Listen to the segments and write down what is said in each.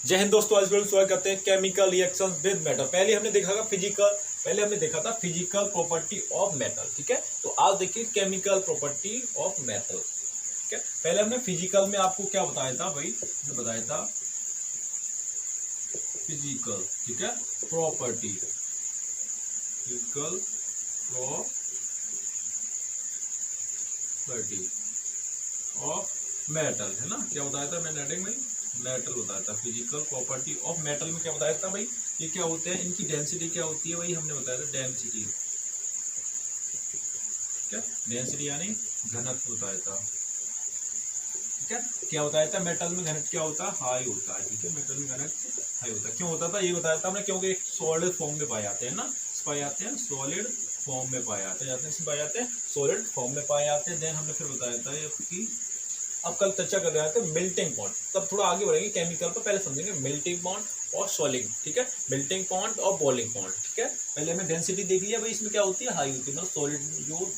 जय हिंद दोस्तों, आज वीडियो स्वागत करते हैं केमिकल रिएक्शंस विद मेटल। पहले हमने देखा था फिजिकल प्रॉपर्टी ऑफ मेटल। ठीक है, तो आज देखिए केमिकल प्रॉपर्टी ऑफ मेटल। ठीक है, पहले हमने फिजिकल में आपको क्या बताया था भाई, हमने बताया था फिजिकल, ठीक है, property, physical property of metal, है ना। क्या बताया था मैंने हेडिंग में, मेटल बताया था। फिजिकल प्रॉपर्टी ऑफ मेटल में क्या बताया था भाई, ये क्या होते हैं, इनकी डेंसिटी क्या होती है भाई, हमने बताया था डेंसिटी। ठीक है, डेंसिटी यानी घनत्व बताया था। ठीक है, क्या बताया था, मेटल में घनत्व क्या होता है, हाई होता है। ठीक है, मेटल में घनत्व हाई होता है। क्यों होता था ये बताया था हमने, क्योंकि एक सॉलिड फॉर्म में पाए जाते हैं ना, पाए जाते हैं सॉलिड फॉर्म में पाए जाते हैं, पाए जाते हैं सॉलिड फॉर्म में पाए जाते हैं। देन हमने फिर बताया था कि अब कल चर्चा कर रहे थे मेल्टिंग पॉइंट, तब थोड़ा आगे बढ़ेंगे केमिकल पर, पहले समझेंगे मेल्टिंग पॉइंट और सॉलिंग। ठीक है, मेल्टिंग पॉइंट और बॉइलिंग पॉइंट। ठीक है, पहले हमें डेंसिटी देख लिया भाई, इसमें क्या होती है, हाई होती है, मतलब सॉलिड जो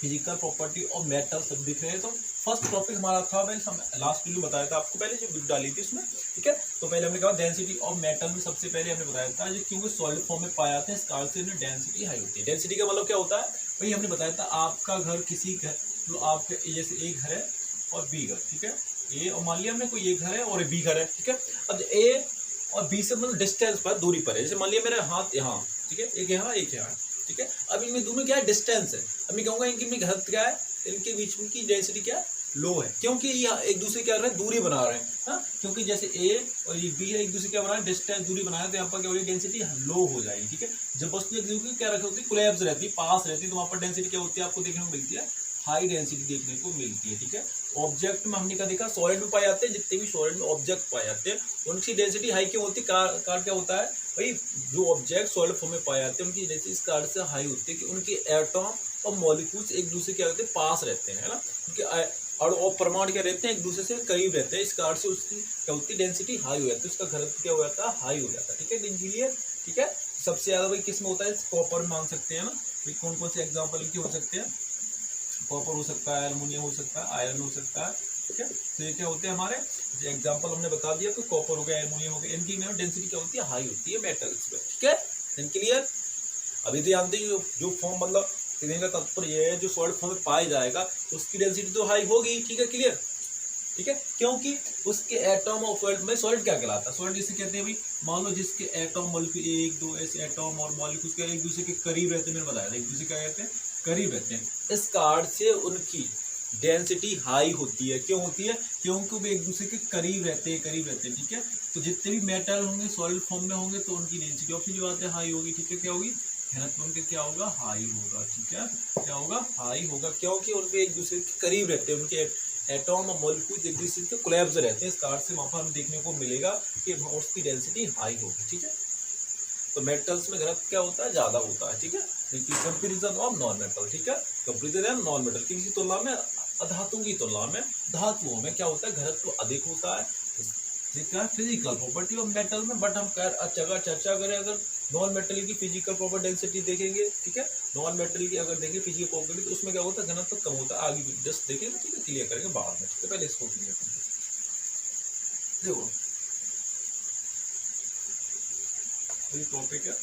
फिजिकल प्रॉपर्टी ऑफ मेटल सब दिख रहे हैं। तो फर्स्ट टॉपिक हमारा था भाई, लास्ट वीडियो बताया था आपको, पहले जो वीडियो डाली थी उसमें। ठीक है, तो पहले हमने कहा डेंसिटी ऑफ मेटल में सबसे पहले हमने बताया था जो क्योंकि सॉलिड फॉर्म में पाए जाते हैं, इस कारण से डेंसिटी हाई होती है। डेंसिटी का मतलब क्या होता है भाई, हमने बताया था आपका घर किसी घर, तो आपके जैसे एक घर है और बी घर। ठीक है, ए और मान लिया हमने कोई एक घर है और बी घर है। ठीक है, अब ए और बी से मतलब डिस्टेंस पर, दूरी पर है। जैसे मान लिया मेरा हाथ यहाँ, ठीक है, एक यहाँ एक यहाँ। ठीक है, अब इनमें दोनों क्या है, डिस्टेंस है। अब मैं कहूँगा इनके में घनत्व क्या है, इनके बीच में की डेंसिटी क्या है, लो है, क्योंकि ये एक दूसरे क्या कर रहे हैं, दूरी बना रहे हैं। हाँ, क्योंकि जैसे ए और ये बी है, एक दूसरे क्या बना रहे हैं, डिस्टेंस, दूरी बनाया, तो यहाँ पर क्या हो रही है, डेंसिटी लो हो जाएगी। ठीक है, जब वस्तु एक दूसरे की क्या रखी होती है, कोलैप्स रहती है, पास रहती है, तो वहाँ पर डेंसिटी क्या होती है, आपको देखने को मिलती है, हाई डेंसिटी देखने को मिलती है। ठीक है, ऑब्जेक्ट में हमने क्या देखा, सॉलिड में पाए जाते हैं, जितने भी सॉलिड में ऑब्जेक्ट पाए जाते हैं उनकी डेंसिटी हाई क्यों होती है, कारण क्या होता है भाई, जो ऑब्जेक्ट सॉलिड फॉर्म में पाए जाते हैं उनकी डेंसिटी इस कारण से हाई होती है कि उनके एटॉम और मॉलिक्यूल्स एक दूसरे के होते हैं, पास रहते हैं, है ना, उनके और परमाणु क्या रहते हैं, एक दूसरे से करीब रहते हैं, इस कारण से उसकी क्या होती है, डेंसिटी हाई हो जाती है, उसका घनत्व क्या हो जाता है, हाई हो जाता है। ठीक है, इंजीनियर। ठीक है, सबसे ज्यादा भाई किस में होता है, कॉपर में मांग सकते हैं ना भाई, कौन कौन से एग्जाम्पल इनके हो सकते हैं, कॉपर हो सकता है, एल्युमिनियम हो सकता है, आयरन हो सकता है। ठीक है, तो ये क्या होते हैं हमारे एग्जाम्पल हमने बता दिया, तो कॉपर हो गया, एल्युमिनियम हो गया, इनकी डेंसिटी क्या होती है, हाई होती है मेटल्स में। ठीक है, क्लियर। अभी तो जानते ही जो फॉर्म, मतलब कहने का तात्पर्य ये है, जो सॉलिड फॉर्म में पाया जाएगा तो उसकी डेंसिटी तो हाई होगी। ठीक है, क्लियर। ठीक है, क्योंकि उसके एटॉम और सॉलिड में, सॉलिड क्या कहलाता है, सॉलिड जिसे कहते हैं भाई, मान लो जिसके एटॉम मॉलिक्यूल एक दो ऐसे एटॉम और मॉलिक्यूल्स के एक दूसरे के करीब रहते हैं, मैंने बताया था एक दूसरे क्या कहते हैं, करीब रहते हैं, इस कारण से उनकी डेंसिटी हाई होती है। क्यों होती है, क्योंकि वो एक दूसरे के करीब रहते हैं, करीब रहते हैं। ठीक है, तो जितने भी मेटल होंगे सॉलिड फॉर्म में होंगे तो उनकी डेंसिटी ऑप्शन जो आते हैं हाई होगी। ठीक है, क्या होगी, घनत्व उनके क्या होगा, हाई होगा। ठीक है, क्या होगा, हाई होगा, क्योंकि उनके एक दूसरे के करीब रहते हैं, उनके एटॉम और मॉलिक्यूल एक दूसरे के कोलैप्स रहते हैं, इस कारण से वहां पर हमें देखने को मिलेगा कि उसकी डेंसिटी हाई होगी। ठीक है, तो मेटल्स में घनत्व क्या होता है, ज्यादा होता है। ठीक है, कंपेरिजन ऑफ नॉन मेटल। ठीक है, कंपेरिजन ऑफ नॉन मेटल की तुलना में, अधातुओं की तुलना में धातुओं में क्या होता है, घनत्व अधिक होता है। जिसका फिजिकल प्रॉपर्टी ऑफ मेटल में, बट हम अगर चर्चा करें, अगर नॉन मेटल की फिजिकल प्रॉपर्टी डेंसिटी देखेंगे, ठीक है, नॉन मेटल की अगर देखें फिजिकल प्रॉपर्टी, तो उसमें क्या होता है, घनत्व कम होता है। आगे जस्ट देखेंगे, ठीक है, क्लियर करेंगे बाद में। ठीक है, पहले इसको क्लियर करेंगे। देखो टॉपिक है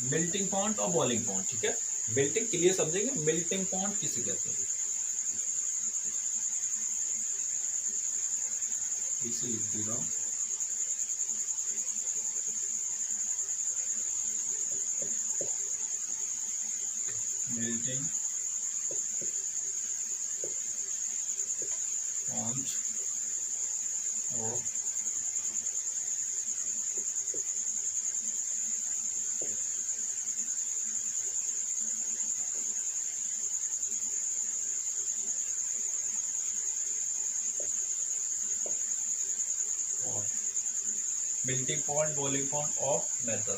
मेल्टिंग पॉइंट और बॉइलिंग पॉइंट। ठीक है, मेल्टिंग क्लियर समझेंगे, मेल्टिंग पॉइंट किसे कहते हैं, इसे लिख दे रहा हूं, मेल्टिंग पॉइंट और melting point, boiling point of metal.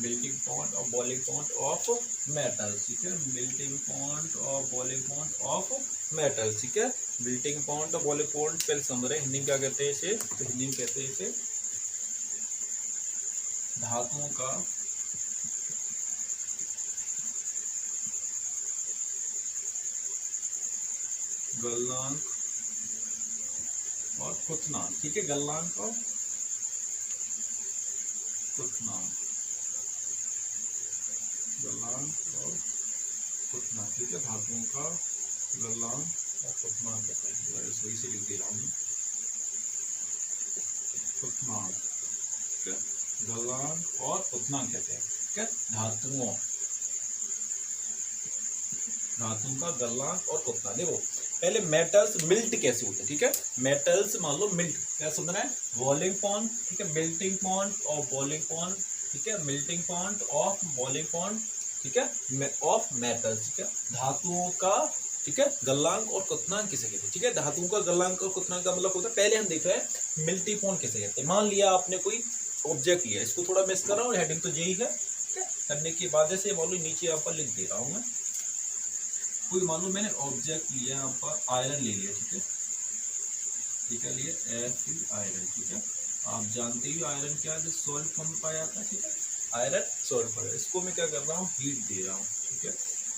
Melting point और बॉइलिंग पॉइंट ऑफ मेटल। ठीक है, मेल्टिंग पॉइंट और बॉइलिंग पॉइंट ऑफ मेटल। ठीक है, मेल्टिंग पॉइंट और बॉइलिंग पॉइंट पहले समझ रहे हैं, हिंदी में क्या कहते हैं इसे, तो हिंदी में कहते हैं इसे धातुओं का गलनांक और क्वथनांक, ठीक है, गलनांक और क्वथनांक, गलनांक और क्वथनांक, ठीक है, धातुओं का गलनांक और क्वथनांक कहते हैं, सही से लिख दे रहा हूँ, क्वथनांक, ठीक है, गलनांक और क्वथनांक कहते हैं, ठीक है, धातुओं का गलनांक और क्वथनांक। देखो पहले मेटल्स मिल्ट कैसे होते हैं, ठीक है, मेटल्स मान लो मिल्ट क्या समझना है, बॉइलिंग पॉइंट, ठीक है, मेल्टिंग पॉइंट और बॉइलिंग पॉइंट, ठीक है, melting point of boiling point, ठीक है, ऑफ मेटल्स, ठीक है, धातुओं का, ठीक है, गलनांक और क्वथनांक किसे कहते हैं, ठीक है, धातुओं का गलनांक और क्वथनांक का मतलब होता है, पहले हम देख रहे हैं मेल्टिंग पॉइंट किसे कहते हैं। मान लिया आपने कोई ऑब्जेक्ट लिया, इसको थोड़ा मिस कर रहा हूँ, हेडिंग तो यही है, ठीक है, करने के बाद जैसे मान लो नीचे यहाँ पर लिख दे रहा हूँ मैं, कोई मान लो मैंने ऑब्जेक्ट लिया यहाँ पर, आयरन ले लिया, ठीक है, ठीक है, लिए Fe आयरन, ठीक है, आप जानते ही आयरन क्या है, सॉल्ट फॉर्म में पाया जाता है, ठीक है, आयरन सॉल्ट फॉर्म, इसको मैं क्या कर रहा हूँ, हीट दे रहा हूँ, ठीक है,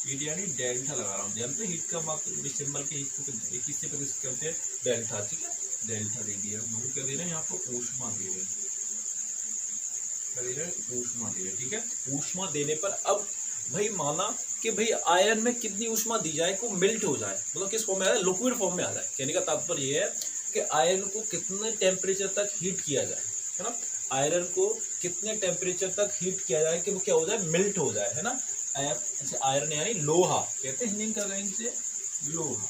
हीट यानी डेल्टा लगा रहा हूँ, जानते हीट का मतलब सिंबल के हीट को किससे प्रदर्शित करते हैं, डेल्टा, ठीक है, डेल्टा दे दिया, मतलब क्या दे रहे हैं यहाँ पर, ऊष्मा दे रहे हैं, क्या दे रहे हैं, ऊष्मा दे रहे हैं, ठीक है, ऊष्मा देने पर अब भाई माना कि भाई आयरन में कितनी ऊष्मा दी जाए को मिल्ट हो जाए, मतलब किस फॉर्म में आ जाए, लिक्विड फॉर्म में आ जाए, कहने का तात्पर्य ये है कि आयरन को कितने टेम्परेचर तक हीट किया जाए, है ना, आयरन को कितने टेम्परेचर तक हीट किया जाए कि वो क्या हो जाए, मिल्ट हो जाए, है ना, आयरन यानी लोहा कहते हैं, हिंदी का इनसे लोहा,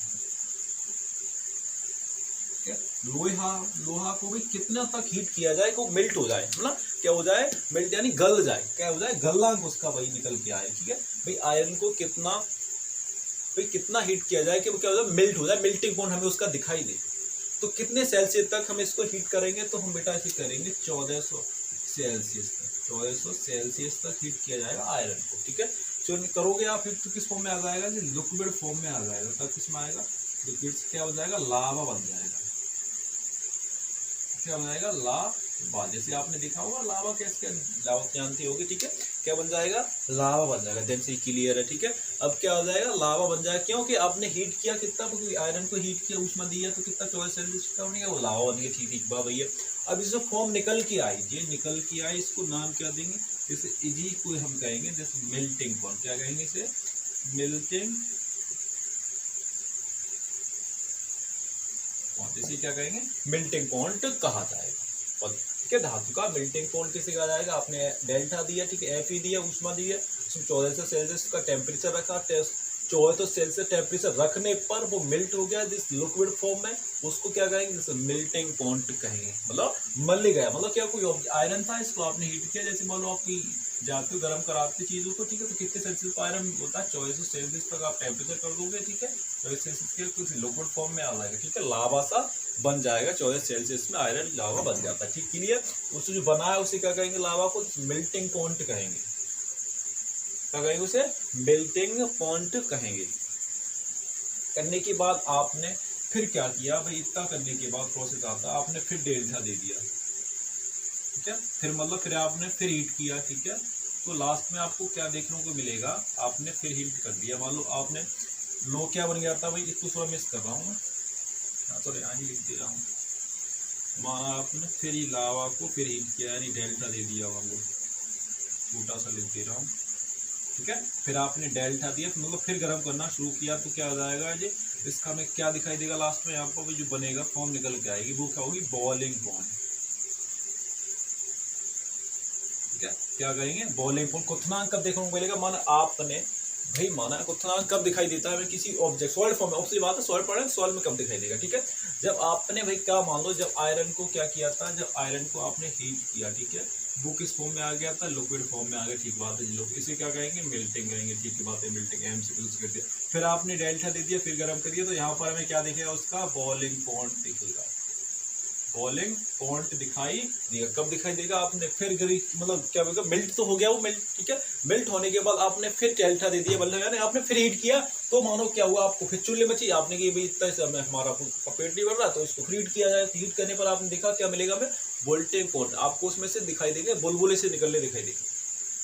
लोहा को भी कितना तक हीट किया जाए को मिल्ट हो जाए, मतलब क्या हो जाए, मिल्ट यानी गल जाए, क्या हो जाए, गलनांक उसका वही निकल के आए, ठीक है, भाई आयरन को कितना हीट किया जाए कि वो क्या हो जाए, मिल्ट हो जाए, मिल्टिंग पॉइंट हमें उसका दिखाई दे, तो कितने सेल्सियस तक हम इसको हीट करेंगे, तो हम बेटा ऐसे करेंगे 1400 सेल्सियस तक, 1400 सेल्सियस तक हीट किया जाएगा आयरन को, ठीक है, जो करोगे आप हीट तो किस फॉर्म में आ जाएगा, लिक्विड फॉर्म में आ जाएगा, तब किस में आएगा, लिक्विड क्या बन जाएगा, लावा बन जाएगा, क्या बन जाएगा, लावा, जैसे आपने देखा होगा लावा कैसे, लावा जानती होगी, ठीक है, क्या बन जाएगा, लावा बन जाएगा, देन से क्लियर है, ठीक है, अब क्या हो जाएगा, लावा बन जाएगा, क्योंकि आपने हीट किया कितना, आयरन को हीट किया, ऊष्मा दिया, तो कितना 14 सेल्सियस का बनेगा, वो लावा बनेगा, ठीक बा भैया। अब इसमें फॉर्म निकल के आई, ये निकल के आई, इसको नाम क्या देंगे, जैसे इजी को हम कहेंगे, जैसे मेल्टिंग पॉइंट, क्या कहेंगे इसे, मेल्टिंग, इसे क्या कहेंगे, मेल्टिंग पॉइंट कहा जाएगा, ठीक है, धातु का मेल्टिंग पॉइंट किसे कहा जाएगा, आपने डेल्टा दिया, ठीक है, Fe दिया, ऊष्मा दी है, उसमें 1400 सेल्सियस का टेम्परेचर रखा, 1400 सेल्सियस टेम्परेचर रखने पर वो मिल्ट हो गया जिस लिक्विड फॉर्म में, उसको क्या कहेंगे, जैसे मेल्टिंग पॉइंट कहेंगे, मतलब मल गया, मतलब क्या कोई आयरन था, इसको आपने हीट किया, जैसे मान लो आपकी जाते हो गर्म कराते चीज़ों को, ठीक है, तो कितने सेल्सियस का आयरन होता है, 1400 सेल्सियस तक आप टेम्परेचर कर दोगे, ठीक है, 1400 सेल्सियस के कुछ लिक्विड फॉर्म में आ जाएगा, ठीक है, लावा सा बन जाएगा, 1400 सेल्सियस में आयरन लावा बन जाता है, ठीक, क्लियर, उससे जो बना है उसे क्या कहेंगे, लावा को मेल्टिंग पॉइंट कहेंगे, क्या कहेंगे उसे, मेल्टिंग पॉइंट कहेंगे। करने के बाद आपने फिर क्या किया भाई, इतना करने के बाद प्रोसेस आता, आपने फिर डेल्टा दे दिया, ठीक है, फिर मतलब फिर आपने फिर हीट किया, ठीक है, तो लास्ट में आपको क्या देखने को मिलेगा, आपने फिर हीट कर दिया, मान लो आपने लो क्या बन गया था भाई, इसको थोड़ा मिस कर रहा हूँ मैं, सॉरी यहाँ लिख दे रहा हूँ, माना आपने फिर ही लावा को फिर हीट किया, यानी डेल्टा दे दिया, मान लो छोटा सा लिख दे रहा हूँ, ठीक है, फिर आपने डेल्टा दिया, मतलब फिर गर्म करना शुरू किया, तो क्या हो जाएगा जी, इसका में क्या दिखाई देगा, लास्ट में यहाँ पर जो बनेगा फॉर्म निकल के आएगी, वो क्या होगी, बॉइलिंग पॉइंट, ठीक है, क्या कहेंगे, बॉइलिंग पॉइंट। क्वथनांक कब देखने को मिलेगा, माना आपने भाई माना क्वथनांक कब दिखाई देता है, किसी ऑब्जेक्ट सॉलिड फॉर्म में, ऑब्जेक्ट बात है, सॉलिड पढ़े, सॉलिड में कब दिखाई देगा, ठीक है, जब आपने भाई क्या मान लो, जब आयरन को क्या किया था, जब आयरन को आपने हीट किया, ठीक है, वो किस फॉर्म में आ गया था, लिक्विड फॉर्म में आ गया, ठीक बात है, लोग इसे क्या कहेंगे, मेल्टिंग कहेंगे, ठीक है बात है, मेल्टिंग एम से यूज करते, फिर आपने डेल्टा दे दिया, फिर गर्म करिए, तो यहाँ पर हमें क्या दिखेगा, उसका बॉइलिंग पॉइंट दिखेगा, बॉइलिंग पॉइंट दिखाई देगा, कब दिखाई देगा, आपने फिर गरी मतलब क्या बोलेगा, मेल्ट तो हो गया वो, मेल्ट, ठीक है, मेल्ट होने के बाद आपने फिर डेल्टा दे दिया, मतलब यानी आपने फिर हीट किया, तो मानो क्या हुआ, आपको फिर चूल्हे में चाहिए, आपने कि भाई इतना समय हमारा पेट नहीं बढ़ रहा, तो इसको हीट किया जाए, हीट करने पर आपने देखा क्या मिलेगा हमें, वोल्टेज पॉइंट, आपको उसमें से दिखाई देंगे, बुलबुले से निकलने दिखाई देंगे,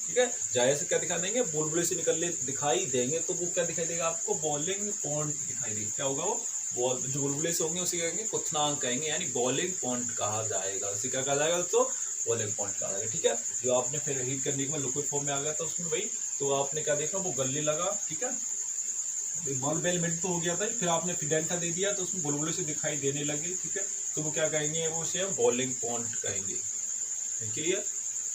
ठीक है, जाहिर से क्या दिखा देंगे, बुलबुले से निकलने दिखाई देंगे, तो वो क्या दिखाई देगा आपको, बॉइलिंग पॉइंट दिखाई देगा, क्या होगा वो, बॉल जो बुलबुले से होंगे उसे कहेंगे क्वथनांक कहेंगे, यानी बॉइलिंग पॉइंट कहा जाएगा। उसे क्या कहा जाएगा दोस्तों, बॉइलिंग पॉइंट कहा जाएगा। ठीक है, जो आपने फिर हीट करने के बाद लिक्विड फॉर्म में आ गया था उसमें भाई, तो आपने क्या देखा, वो गलने लगा। ठीक है, बॉल बेल मिनट तो हो गया था, फिर आपने फिर डेल्टा दे दिया तो उसमें बुलबुले से दिखाई देने लगे। ठीक है, तो वो क्या कहेंगे, वो उसे बॉइलिंग पॉइंट कहेंगे। क्लियर?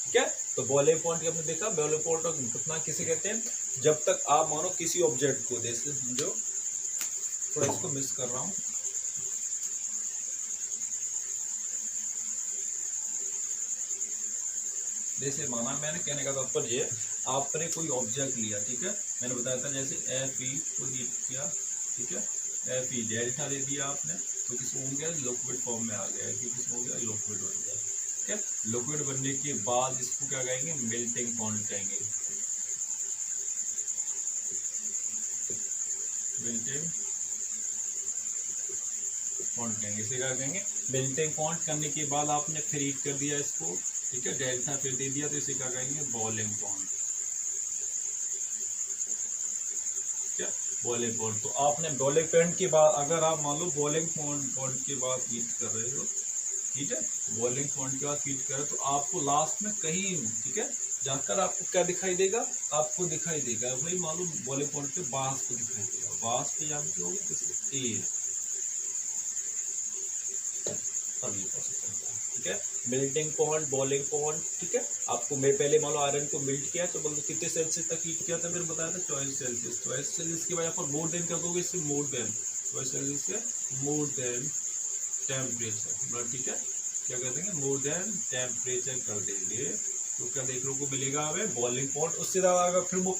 ठीक है, तो बॉइलिंग पॉइंट हमने देखा, बॉइलिंग पॉइंट और क्वथनांक किसे कहते हैं, जब तक आप मानो किसी ऑब्जेक्ट को, जैसे जो थोड़ा इसको मिस कर रहा हूँ, जैसे माना, मैंने कहने का तात्पर्य ये, आपने कोई ऑब्जेक्ट लिया। ठीक है, मैंने बताया था जैसे एफ ई को हीट किया। ठीक है, एफ ई डेल्टा दे दिया आपने, तो किस हो गया, लिक्विड फॉर्म में आ गया, कि किस हो गया, लिक्विड बन गया। ठीक है, लिक्विड बनने के बाद इसको क्या कहेंगे, मेल्टिंग पॉइंट कहेंगे। मेल्टिंग पॉइंट कहेंगे, इसे क्या कहेंगे, मेल्टिंग पॉइंट करने के बाद आपने फिर हीट कर दिया इसको। ठीक है, डेल्टा फिर दे दिया, तो इसे क्या कहेंगे, बॉइलिंग पॉइंट। क्या, बॉइलिंग पॉइंट। तो आपने बॉइलिंग पॉइंट के बाद, अगर आप मान लो बॉइलिंग पॉइंट के बाद हीट कर रहे हो, ठीक है, बॉइलिंग पॉइंट के बाद हीट करें, तो आपको लास्ट में कहीं, ठीक है, जाकर आपको क्या दिखाई देगा, आपको दिखाई देगा भाई, मान लो बॉइलिंग पॉइंट पे वाष्प दिखाई देगा, वाष्प जानते होंगे किसी ए, तब ये प्रोसेस चलता है। ठीक है, मेल्टिंग पॉइंट, बॉइलिंग पॉइंट। ठीक है, आपको मैं पहले मान लो आयरन को मेल्ट किया, तो बोलते कितने सेल्सियस तक हीट किया था, मैंने बताया था 24 सेल्सियस। 24 सेल्सियस के बाद यहाँ पर मोर देन कर दोगे, इससे मोर देन 24 सेल्सियस से मोर देन टेम्परेचर। ठीक है, क्या कर देंगे, मोर देन टेम्परेचर कर देंगे, तो क्या देखने को मिलेगा हमें, बॉइलिंग पॉइंट। उससे ज़्यादा अगर फिर वो,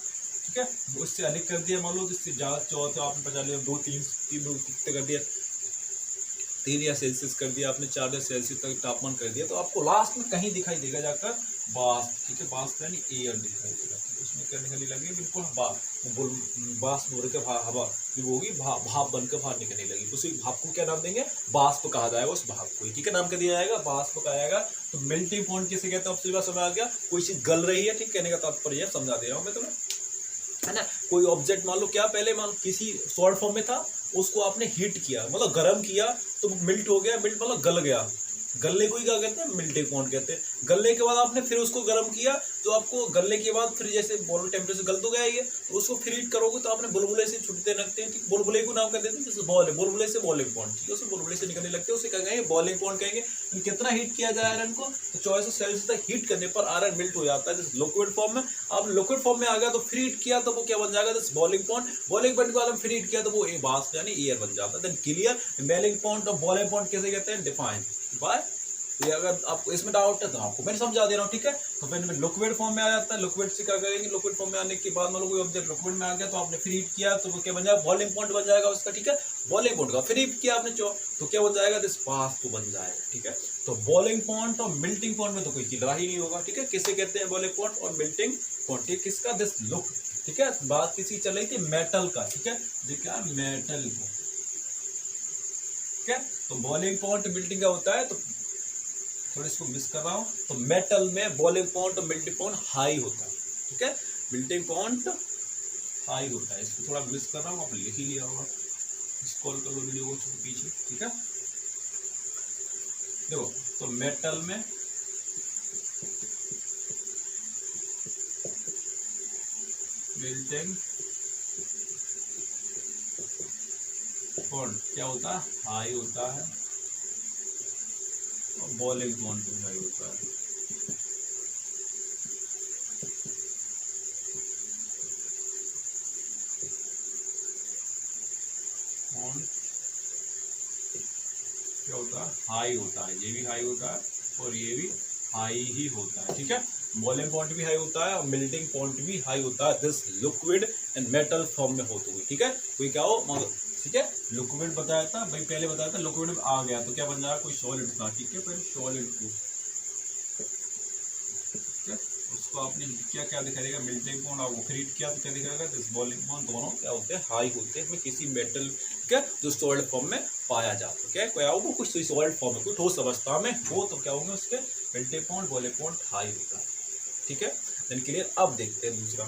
ठीक है, उससे अधिक कर दिया मान लो, तो इससे ज़्यादा 14 आपने बचा लिया, 2 3 3 कितने कर दिया, 3 या सेल्सियस कर दिया आपने, 4 या सेल्सियस तक तापमान कर दिया, तो आपको लास्ट में कहीं दिखाई देगा जाकर वाष्प। ठीक है, वाष्प यानी एयर दिखाई देगा। उसमें क्या निकलने लगे, बिल्कुल वाष्प हो रही हवा जो होगी, भाप बनकर बाहर निकलने लगी, तो उसी भाप को क्या नाम देंगे, वाष्प कहा जाएगा उस भाप को। ठीक है, नाम क्या दिया जाएगा, वाष्प कहा जाएगा। तो मेल्टिंग पॉइंट किसे कहते हैं, आपसे बात समझ आ गया, कोई चीज गल रही है। ठीक, कहने का तात्पर्य समझा दे रहा हूँ मैं तुम्हें, है ना। कोई ऑब्जेक्ट मान लो, क्या पहले मान लो किसी सॉलिड फॉर्म में था, उसको आपने हीट किया, मतलब गर्म किया, तो मिल्ट हो गया, मिल्ट मतलब गल गया, गलने को ही क्या कहते हैं, मेल्टिंग पॉइंट कहते हैं। गलने के बाद आपने फिर उसको गर्म किया, तो आपको गलने के बाद फिर जैसे बॉल टेम्परेचर गल तो गया ये, तो उसको फिर हीट करोगे, तो आपने बुलबुले से छूटते लगते हैं। ठीक, बुलबुले को नाम कर देते हैं, जैसे बॉल है, बुलबुले से बॉइलिंग पॉइंट। ठीक है, उससे बुलबुले से निकलने लगते हैं, उसे क्या कहेंगे, बॉइलिंग पॉइंट कहेंगे। कितना हीट किया जाए आयरन को, तो 24 सेल्सियस तक हीट करने पर आयरन मेल्ट हो जाता है, जैसे लिक्विड फॉर्म में। आप लिक्विड फॉर्म में आ गया, तो फिर हीट किया, तो वो क्या बन जाएगा, जैसे बॉइलिंग पॉइंट। बॉइलिंग पॉइंट के बाद हम फिर हीट किया, तो वो वाष्प यानी एयर बन जाता है। देन क्लियर, मेल्टिंग पॉइंट और बॉइलिंग पॉइंट कैसे कहते हैं, डिफाइन बाय। ये अगर आपको इसमें डाउट है तो आपको मैं समझा दे रहा हूँ। ठीक है, तो फिर लिक्विड फॉर्म में आ जाता है, लिक्विड से क्या करेंगे, लिक्विड फॉर्म में आने के बाद मान लो कोई ऑब्जेक्ट लिक्विड में आ गया, तो आपने फिर हीट किया, तो वो क्या बन जाएगा, बॉइलिंग पॉइंट बन जाएगा उसका। ठीक है, बॉइलिंग पॉइंट का फिर हीट किया आपने, तो क्या बन जाएगा, दिस वाष्प बन जाएगा। ठीक है, तो बॉइलिंग पॉइंट और मेल्टिंग पॉइंट में तो कोई चिल्ला ही नहीं होगा। ठीक है, किसे कहते हैं बॉइलिंग पॉइंट और मेल्टिंग पॉइंट, ठीक, किसका, दिस लुक। ठीक है, बात किसी चल रही थी मेटल का। ठीक है, क्या मेटल का। ठीक है, तो बॉइलिंग पॉइंट मेल्टिंग का होता है, तो थोड़ा इसको मिस कर रहा हूं, तो मेटल में बॉइलिंग पॉइंट और मेल्टिंग पॉइंट हाई होता है। ठीक है, मेल्टिंग पॉइंट हाई होता है, इसको थोड़ा मिस कर रहा हूं, आप लिख ही लिया होगा, स्क्रॉल कर लो वीडियो को पीछे। ठीक है, देखो, तो मेटल में मेल्टिंग पॉइंट क्या होता है, हाई होता है, और बॉइलिंग पॉइंट भी हाई होता है। क्या होता है, हाई होता है, ये भी हाई होता है और ये भी हाई ही होता है। ठीक है, बॉइलिंग पॉइंट भी हाई होता है और मेल्टिंग पॉइंट भी हाई होता है, this liquid and metal form में होते हुए। ठीक है, कोई क्या हो मतलब, ठीक है, लिक्विड बताया था भाई, पहले बताया था लिक्विड में आ गया तो क्या बन जाएगा, कोई सॉलिड था। ठीक है, पहले सॉलिड को, ठीक है, उसको आपने क्या क्या दिखा देगा, मेल्टिंग पॉइंट, आपको फिर हीट किया तो क्या दिखाएगा, दिस बॉइलिंग पॉइंट, दोनों क्या होते हैं, हाई होते हैं किसी मेटल, ठीक है, जो सॉलिड फॉर्म में पाया जाता है। क्या क्या हो, कुछ सॉलिड फॉर्म में, कुछ ठोस अवस्था में हो, तो क्या होंगे उसके melting point, boiling point high होता है। ठीक है, देन क्लियर। अब देखते हैं दूसरा।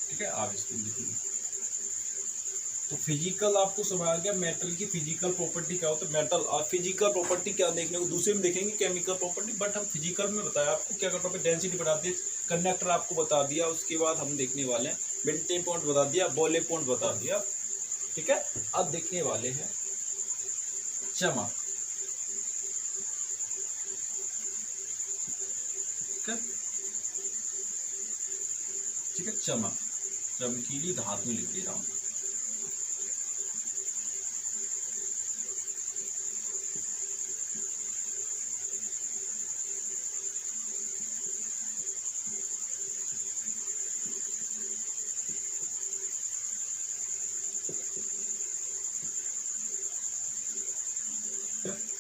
ठीक है, आप इसको लिखिए, तो फिजिकल आपको समझ आ गया मेटल की फिजिकल प्रॉपर्टी क्या होता है। मेटल और फिजिकल प्रॉपर्टी क्या देखने को दूसरे में देखेंगे केमिकल प्रॉपर्टी, बट हम फिजिकल में बताया आपको क्या करता है, डेंसिटी बढ़ा दी, कंडक्टर आपको बता दिया, उसके बाद हम देखने वाले हैं मेल्टिंग पॉइंट बता दिया, बॉइलिंग पॉइंट बता दिया, ठीक है। अब देखने वाले हैं चमक, ठीक है, ठीक है, चमक, चमकीली धातु लिख दे रहा हूं।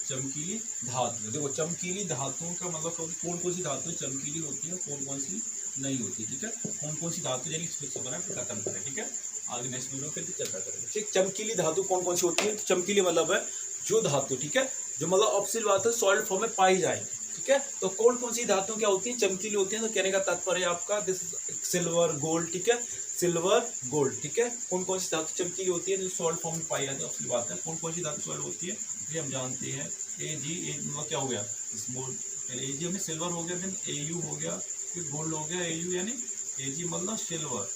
चमकीली धातु, देखो चमकीली धातुओं का मतलब कौन कौन सी धातु चमकीली होती है, कौन कौन सी नहीं होती, ठीक है। कौन कौन सी धातु यानी खत्म करें, ठीक है। आगे नेक्स्ट वीडियो पे चर्चा करेंगे, ठीक। चमकीली धातु कौन कौन सी होती है, तो चमकीली मतलब है जो धातु, ठीक है, जो मतलब ऑब्वियस बात है सॉलिड फॉर्म में पाई जाएगी, ठीक है। तो कौन कौन सी धातु क्या होती है चमकीली होती है, तो कहने का तात्पर्य आपका दिस सिल्वर गोल्ड, ठीक है, सिल्वर गोल्ड, ठीक है। कौन कौन सी धातु चमकीली होती है जो सॉलिड फॉर्म में पाई जाती है, ऑब्वियस बात है। कौन कौन सी धातु सॉलिड होती है ये हम जानते हैं, ए जी ए मतलब क्या हो गया स्मॉल, पहले ए जी हमें सिल्वर हो गया, देन ए यू हो गया, फिर गोल्ड हो गया, ए यू यानी ए जी मतलब सिल्वर,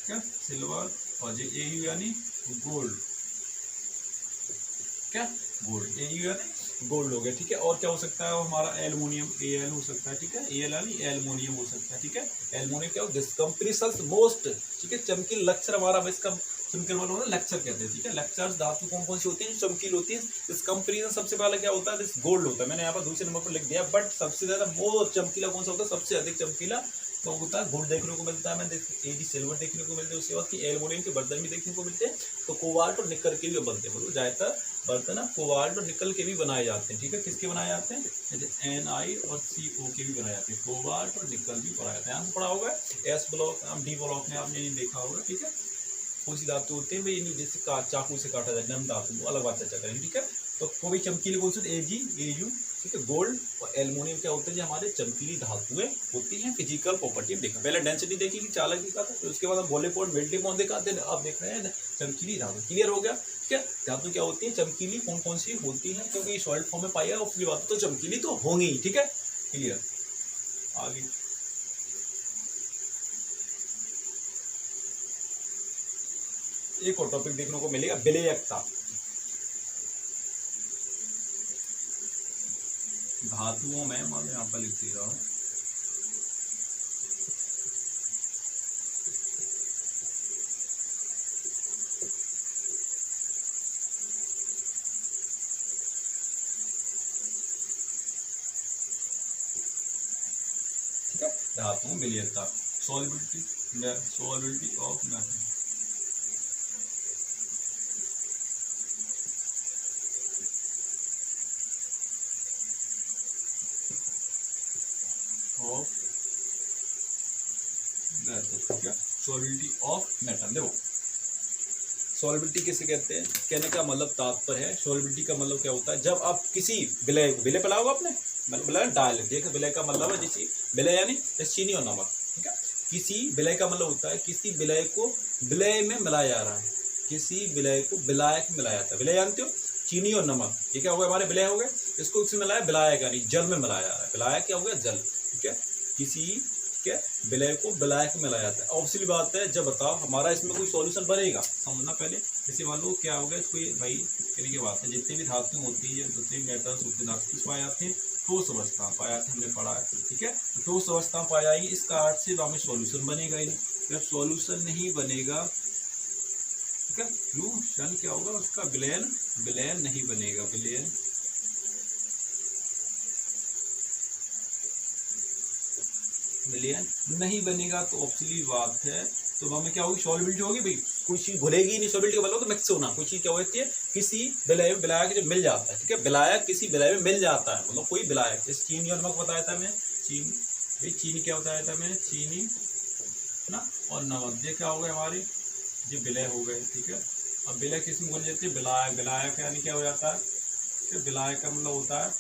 क्या सिल्वर, और जे ए यू यानी गोल्ड, क्या गोल्ड, ए यू यानी गोल्ड हो गया, ठीक है। और क्या हो सकता है हमारा एल्युमिनियम, ए एल हो सकता है, ठीक है, ए एल यानी एल्युमिनियम हो सकता है, ठीक है। एल्युमिनियम क्या हो डिस्कम्प्रेशंस मोस्ट, ठीक है, चमकील लक्षण हमारा इसका चमकील वाला होता है लक्षर कहते हैं, ठीक है। लक्षर्स धातु कौन कौन सी होती है जो चमकील होती है, इस कंपेरिजन सबसे पहले क्या होता है दिस गोल्ड होता है, मैंने यहाँ पर दूसरे नंबर पर लिख दिया, बट सबसे ज्यादा मोस्ट चमकीला कौन सा होता है, सबसे अधिक चमकीला तो होता है गोल्ड देखने को मिलता है, मैं एजी सिल्वर देखने को मिलते हैं, उसके बाद की एल्युमिनियम के बर्तन भी देखने को मिलते हैं, तो कोबाल्ट और निकल के भी बनते हैं, मतलब ज्यादातर बर्तन कोबाल्ट और निकल के भी बनाए जाते हैं, ठीक है। किसके बनाए जाते हैं, Ni और CO के भी बनाए जाते हैं, कोबाल्ट और निकल भी बनाए जाते हैं। यहाँ से पढ़ा होगा एस ब्लॉक डी ब्लॉक में आपने नहीं देखा होगा, ठीक है। कौन सी धातु होते हैं भाई, जैसे चाकू से काटा जाए नम धातु, वो अलग बात चर्चा करेंगे, ठीक है। तो कोई चमकीली कौन सी एजी ए यू, ठीक है, गोल्ड और एल्युमिनियम क्या होते हैं जो हमारे चमकीली धातुएं होती हैं। फिजिकल प्रॉपर्टी देखा, पहले डेंसिटी देखी कि चालक दिखा था, तो उसके बाद हम बॉइलिंग पॉइंट मेल्टिंग पॉइंट देखा, अब देख रहे हैं चमकीली धातु, क्लियर हो गया, ठीक है। धातु क्या होती है चमकीली, कौन कौन सी होती है, क्योंकि सॉलिड फॉर्म में पाई है उसकी बात तो चमकीली तो होंगी ही, ठीक है, क्लियर। आगे एक और टॉपिक देखने को मिलेगा विलयकता, धातुओं में मैं यहाँ पर लिख दे रहा हूँ, ठीक है, धातुओं विलयकता, solubility of matter, of matter, ठीक है, सॉल्युबिलिटी ऑफ मैटर। देखो सॉल्युबिलिटी किसे कहते हैं, कहने का मतलब तात्पर्य है सॉल्युबिलिटी का मतलब क्या होता है, जब आप किसी विलय को, विलय पिला होगा आपने, मतलब विलय डायल, देखो विलय का मतलब है जैसे विलय यानी चीनी और नमक, ठीक है। किसी विलय का मतलब होता है किसी विलय को विलय में मिलाया जा रहा है, किसी विलय को विलायक में मिलाया जाता है, विलय जानते हो चीनी और नमक, ये क्या हो गया हमारे विलय हो गए, इसको किसमें मिलाया विलायक यानी जल में मिलाया जा रहा है, विलायक क्या हो गया जल, ठीक है। किसी क्या विलय को विलायक में मिलाया जाता है, ऑब्वियसली बात है। जब बताओ हमारा इसमें कोई सॉल्यूशन बनेगा, समझना पहले, जैसे मान लो क्या हो गया कोई भाई कहने की बात है, जितनी भी धातु होती है जितने भी मेटल्स होते हैं धातु पाए जाते हैं, ठोस अवस्था पाया जाते हैं, हमने पढ़ा है, ठीक है। ठोस अवस्था पाई जाएगी, इसका अर्थ से हमें सॉल्यूशन बनेगा ही नहीं, जब सॉल्यूशन नहीं बनेगा, ठीक है, फ्लूशन क्या होगा उसका विलयन, विलयन नहीं बनेगा, विलयन विलयन नहीं बनेगा, तो ऑब्वियसली बात है तो हमें क्या होगी सॉल्युबिलिटी होगी भाई, कोई चीज घुलेगी नहीं, सॉल्युबिलिटी का मतलब तो मिक्स होना, कोई चीज क्या होती है किसी विलय में विलायक जो मिल जाता है, ठीक है, विलायक किसी विलय में मिल जाता है, मतलब कोई विलायक, जैसे चीनी और नमक बताया था मैं, चीनी, चीनी क्या बताया था मैंने, चीनी ना और नमक, ये क्या हो गए हमारे ये विलय हो गए, ठीक है। अब विलय किस में बोल जाते हैं विलायक, विलायक यानी क्या हो जाता है, विलायक का मतलब होता है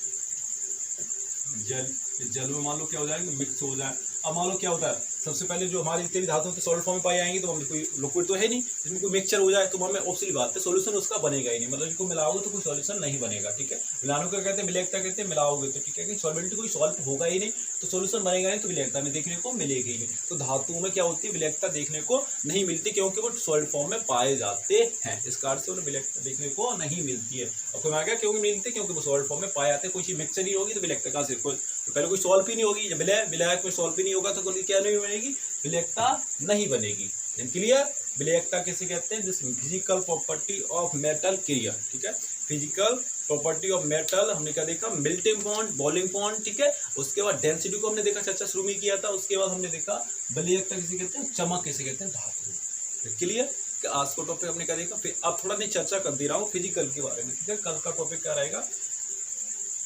जल, जल में मान लो क्या हो जाएंगे, मिक्स हो जाए। अब मान लो क्या होता है, सबसे पहले जो हमारी जितनी भी धातु होती है सॉलिड फॉर्म में पाई जाएंगी, तो हमें कोई लिक्विड तो है नहीं, इसमें कोई मिक्सचर हो जाए तो हमें ऑब्वियसली बात है सोल्यूशन उसका बनेगा ही नहीं, मतलब इसको मिलाओगे तो कोई सोल्यूशन नहीं बनेगा, ठीक है। मिलाने को कहते हैं विलेयकता कहते हैं, मिलाओगे तो ठीक है कि सॉल्वेंट कोई सॉल्व होगा ही नहीं तो सोल्यूशन बनेगा नहीं, तो विलेयकता में देखने को मिलेगी ही नहीं। तो धातुओं में क्या होती है, विलेयकता देखने को नहीं मिलती, क्योंकि वो सॉलिड फॉर्म में पाए जाते हैं, इस कारण से उन्हें विलेयकता देखने को नहीं मिलती है। अब कोई आ गया क्यों मिलती है, क्योंकि वो सॉलिड फॉर्म में पाए जाते हैं, कोई चीज मिक्सचर ही होगी तो विलेयकता कहाँ से, कोई तो पहले कोई सॉल्व ही नहीं होगी, जब विलायक में सॉल्व ही नहीं होगा तो कोई क्या नहीं बनेगी, विलेयकता नहीं बनेगी। क्लियर, विलेयकता किसे कहते हैं, this physical property of metal क्रिया, ठीक है। फिजिकल प्रॉपर्टी ऑफ मेटल हमने क्या देखा, मेल्टिंग पॉइंट, बॉइलिंग पॉइंट, ठीक है। उसके बाद डेंसिटी को हमने देखा, चर्चा शुरू में किया था। उसके बाद हमने देखा विलेयकता किसे कहते हैं, चमक किसे कहते हैं, धातु। क्लियर, आज का टॉपिक हमने क्या देखा, फिर अब थोड़ा नहीं चर्चा कर दे रहा हूँ फिजिकल के बारे में, ठीक है। कल का टॉपिक क्या रहेगा,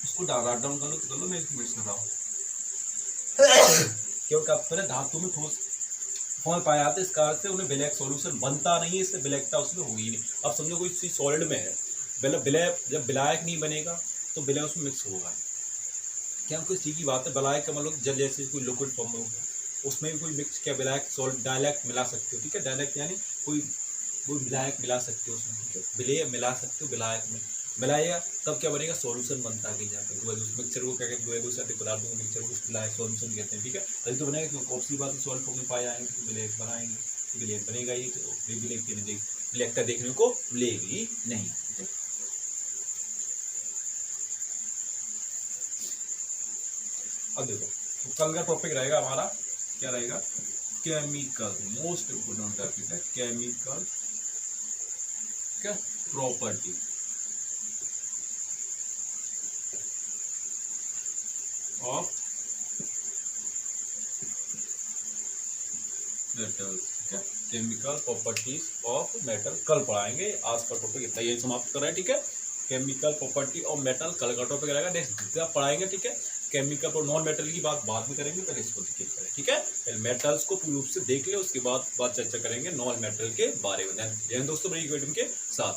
इसको राइट डाउन कर लो तो कर लो, मैं इसको मिस कर रहा हूँ क्योंकि अब पहले धातु में ठोस फॉर्म पाए जाते हैं, इस कारण से उन्हें विलेयक सॉल्यूशन बनता नहीं है, इससे विलेयकता उसमें होगी नहीं। अब समझो कोई चीज सॉलिड में है, विलय जब विलायक नहीं बनेगा तो विलय उसमें मिक्स होगा, क्या कोई सीधी बात है। विलायक का मतलब जल जैसे कोई लिक्विड फॉर्म में होगा, उसमें भी कोई मिक्स क्या विलायक सॉल्ट डायलेक्ट मिला सकते हो, ठीक है। डायलेक्ट यानी कोई विलायक मिला सकते हो उसमें, ठीक है। विलेय मिला सकते हो विलायक में, मिलाएगा तब क्या बनेगा, सॉल्यूशन बनता है जाकर। मिक्सचर को क्या कहते हैं, दूसरे पदार्थों के मिक्सचर को विलायक सॉल्यूशन कहते हैं, ठीक है। तभी तो बनेगा, क्योंकि ऑब्वियसली बात है सॉल्ट फॉर्म में पाए जाएंगे तो विलेयक बनाएंगे, तो विलेयक बनेगा ही, तो विलेयकता देखने को मिलेगी नहीं, ठीक है। अब देखो तो कल का टॉपिक रहेगा हमारा, क्या रहेगा, केमिकल, मोस्ट इम्पोर्टेंट टॉपिक है केमिकल प्रॉपर्टी ऑफ मेटल, ठीक है। केमिकल प्रॉपर्टीज ऑफ मेटल कल पढ़ाएंगे, आज का टॉपिक इतना ही समाप्त कर रहे हैं, ठीक है। केमिकल प्रॉपर्टी ऑफ मेटल कल का टॉपिक रहेगा, नेक्स्ट पढ़ाएंगे, ठीक है। केमिकल और नॉन मेटल की बात बाद में करेंगे, पहले इसको डिटेल करें, ठीक है। पहले मेटल्स को पूर्ण रूप से देख ले, उसके बाद चर्चा करेंगे नॉन मेटल के बारे में। दोस्तों बड़ी के साथ।